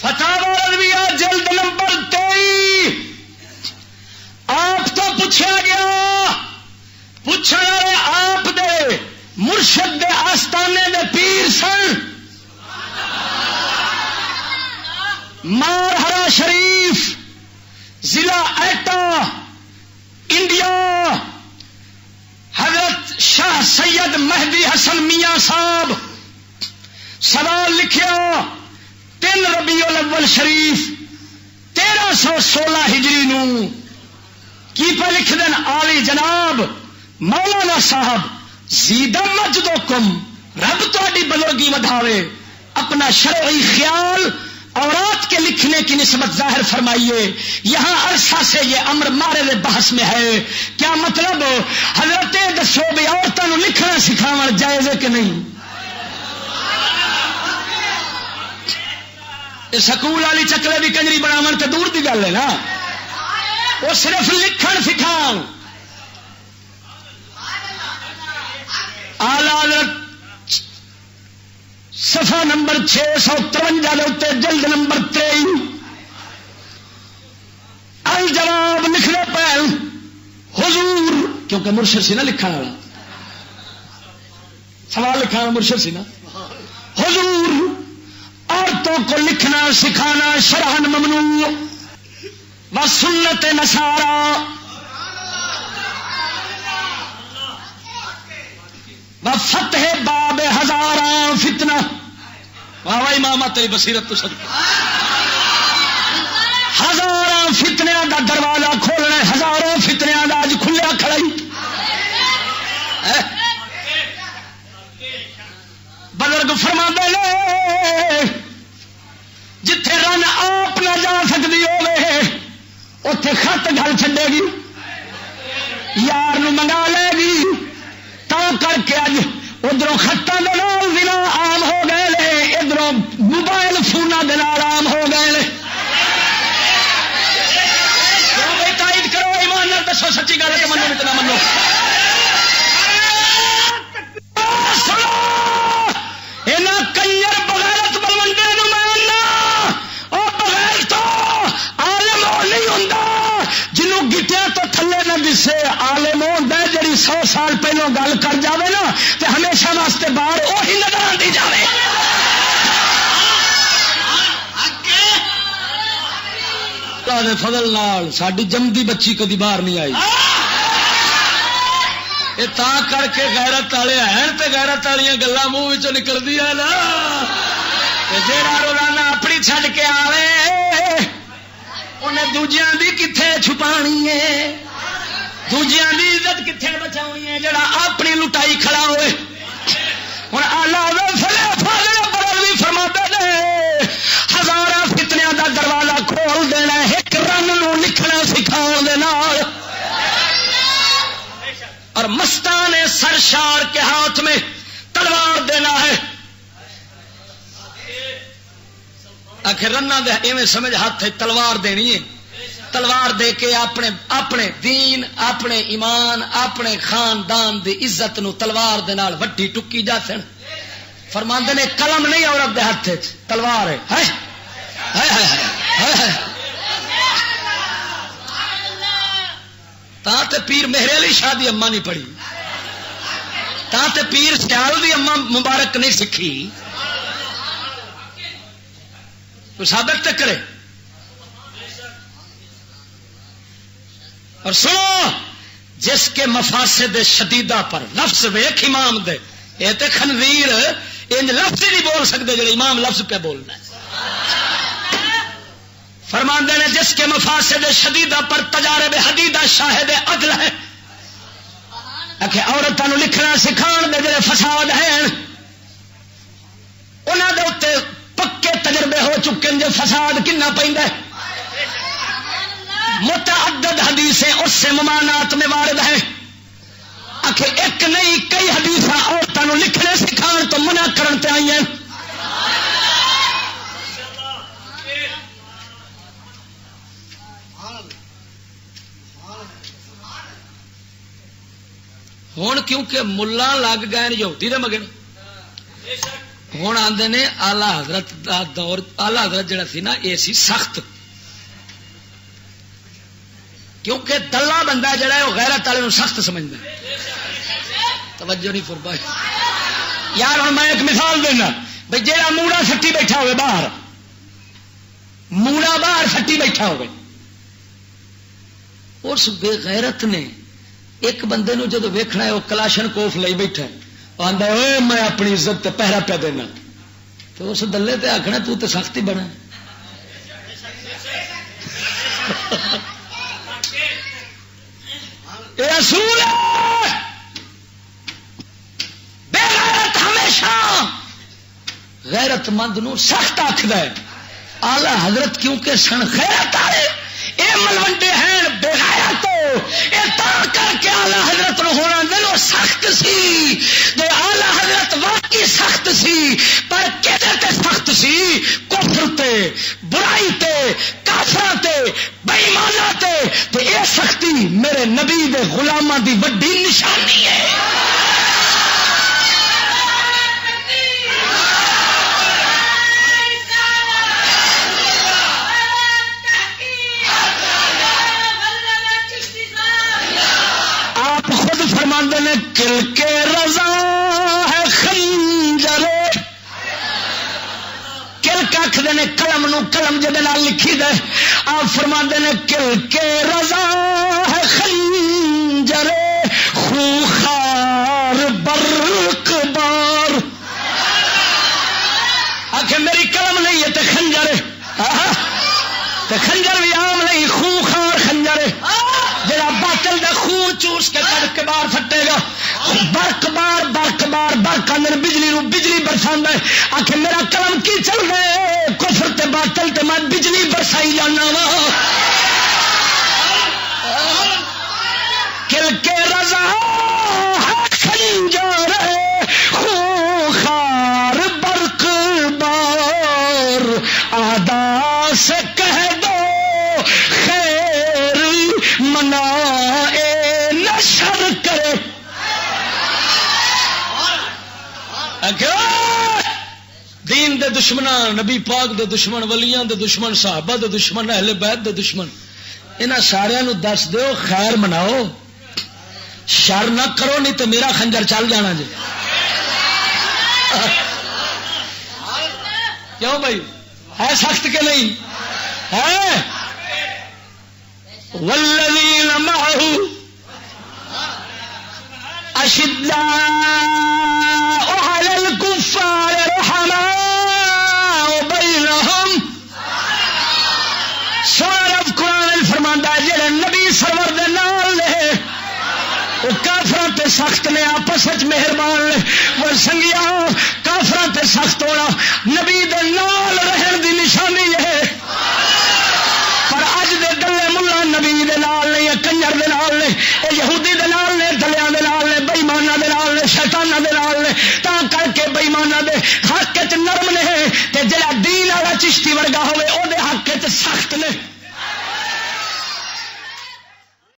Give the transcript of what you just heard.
فتاوی رضویہ جلد نمبر 23 آپ تو پوچھا گیا، پوچھا آپ دے مرشد دے آستانے دے پیر سن مارہرا شریف ضلع ایٹا انڈیا، حضرت شاہ سید مہدی حسن میاں صاحب سوال لکھیا 3 ربیع الاول شریف 1316 ہجری نو کی پہ لکھ دین عالی جناب مولانا صاحب زیدہ مجدکم رب تہاڈی بزرگی ودھاوے، اپنا شرعی خیال اورات کے لکھنے کی نسبت ظاہر فرمائیے۔ یہاں عرصہ سے یہ امر مارے بحث میں ہے، کیا مطلب حضرت دسو بھی عورتوں لکھنا سکھاون جائز ہے کہ نہیں؟ سکول والی چکلے بھی کنجری بناون تے دور دی گل ہے نا، وہ صرف لکھن سکھاؤ۔ آلہ حضرت صفحہ نمبر 653 جلد نمبر 23 الجواب لکھنے پہ حضور، کیونکہ مرشد سی نا لکھنے والا، سوال لکھنا مرشد سی نا، حضور عورتوں کو لکھنا سکھانا شرعن ممنوع و سنت نصارا و فتح باب ہزاراں فتنہ۔ واہ واہ امام تیری بصیرت تو سچ، ہزاراں فتنیاں دا دروازہ کھولنا، ہزاروں فتنیاں دا اج کھلیا کھڑائی۔ بزرگ فرماندے نے جتھے رن آپ نہ جا سکتی ہوے اتے خط گل چھڈے گی، یار نو منگا لے گی، تا کر کے اج ادھر خطاں دے نال زنا عام ہو گئے، ادھر موبائل فوناں دے نال عام ہو گئے۔ تائید کرو، ایمان نال دسو سچی گل ہے کہ منو نہیں تو نہ منو۔ یہاں کنجر بغیرت بلوندے نو میں اور بغیر تو عالم نہیں ہوندا جنوں گٹیا تو تھلے نہ دسے، عالم ہوندا جڑی 100 سال پہلو گل کر جاوے نا تے ہمیشہ واسطے باہر وہی نظر آندی جاوے۔ اللہ دے فضل نال ساڈی جمدی بچی کدی باہر نہیں آئی۔ یہ تا کر کے غیرت والے ہیں تے غیرت والیاں گلاں منہ وچوں نکلدیاں نا، جیڑا روزانہ اپنی چھڈ کے آوے انہیں دوجیاں دی کتھے چھپانی ہے، دوجیاں دی عزت کتھے بچاونی ہے، جڑا اپنی لٹائی کھڑا ہوئے۔ ہن اللہ فضل بریلوی فرماتے نے ہزاراں فتنیاں دا دروازہ کھول دینا ایک رن نو لکھنا سکھاؤ دے نال، اور مستان سرشار کے ہاتھ میں تلوار دینا ہے۔ آخر رنا دے ایویں سمجھ ہاتھ تلوار دینی ہے، تلوار دے کے اپنے دین، اپنے ایمان، اپنے خاندان دی عزت نو تلوار دے نال وڈی ٹکی جا سن۔ فرماندے نے قلم نہیں عورت دے ہاتھ تلوار ہے۔ تا تے پیر مہر علی شاہ دی اما نہیں پڑھی، تا تے پیر سیال دی اما مبارک نہیں سکھی، تو ثابت تے کرے۔ اور سنو، جس کے مفاسد شدیدہ پر لفظ ویکھ امام دے، یہ تے خنزیر انج لفظ نہیں بول سکتے جڑے امام لفظ پہ بولنا ہے۔ فرماندے نے جس کے مفاسد شدیدہ پر تجارب حدیدہ شاہد عدل ہے، کہ عورتوں لکھنا سکھان دے جڑے فساد ہیں انہاں دے اوتے پکے تجربے ہو چکے ہیں، جو فساد کنا پیندا ہے۔ متعدد حدیثیں اس سے ممانعات میں وارد ہیں، آخر ایک نہیں کئی حدیث عورتوں لکھنے سکھان تو منع کرن تے آئی ہیں۔ ہوں کیونکہ ملا لگ گئے یہودی دے مگر، ہوں آدھے نے آلہ حضرت دا دور، آلہ حضرت جڑا سی نا یہ سی سخت، کیونکہ دلہ بندہ جڑا ہے وہ غیرت والے سخت سمجھتا ہے. توجہ نہیں فرمائی یار. ہوں میں ایک مثال دینا بھائی جہاں موڑا سٹی بیٹھا ہوئے باہر، موڑا باہر سٹی بیٹھا ہوئے، اس بے غیرت نے ایک بندے نو جدو ویکھنا ہے وہ کلاشن کوف لئی بیٹھا ہے، آندا اے میں اپنی عزت تے پہرا پہ دینا، تو اس دلے تے آکھنا تو تے سختی بنا. یہ اصول ہے. بے غیرت ہمیشہ غیرت مند نو سخت آخد ہے. آلہ حضرت کیونکہ سن غیرت والے، یہ ملوڈے ہیں بے غیرت، یہ تا کر کے آلہ حضرت نو ہونا دلو سخت سی. دے آلہ حضرت واقعی سخت سی، پر کدھر تے سخت سی؟ کفر تے، برائی تے، کافراں تے، بے ایماناں تے. تے یہ سختی میرے نبی دے غلاماں دی وڈی نشانی ہے. نے کل کے رضا ہے خنجر، کل کھ دے قلم نو، قلم جدے نال لکھی دے. آپ فرما نے کل کے رضا ہے خنجر، خوخار برق بار. آخر میری قلم نہیں ہے تے خنجر ہے، تے خنجر بھی عام نہیں، خوخار خنجر ہے جڑا باطل دا خون چوس کے کٹ کے باہر سٹے گا. برق بار، برق بار، برق اندر بجلی نو بجلی برساندا ہے. آخر میرا قلم کی چل گئے کفر تے باطل تے میں بجلی برسائی جانا وا. کل کے رضا خنجر خوخار برق بار، آدا سے کہہ دو خیر منا نشر کرے. دین دے دشمنان، نبی پاک دے دشمن، ولیاں دے دشمن، صحابہ دے دشمن، اہل بیت دے دشمن، انہاں سارے نو دس دیو خیر مناؤ، شر نہ کرو، نہیں تو میرا خنجر چل جانا جی. کیوں بھائی ہے سخت کے نہیں ہے؟ والذین معہ اشداء علی الکفار رحماء بینہم. سورہ رب قرآن فرماندا ہے جڑے نبی سرور دے نال نے وہ کافراں تے سخت نے، آپس وچ مہربان نے. وہ سنگیا کافراں تے سخت ہونا، نبی دے نال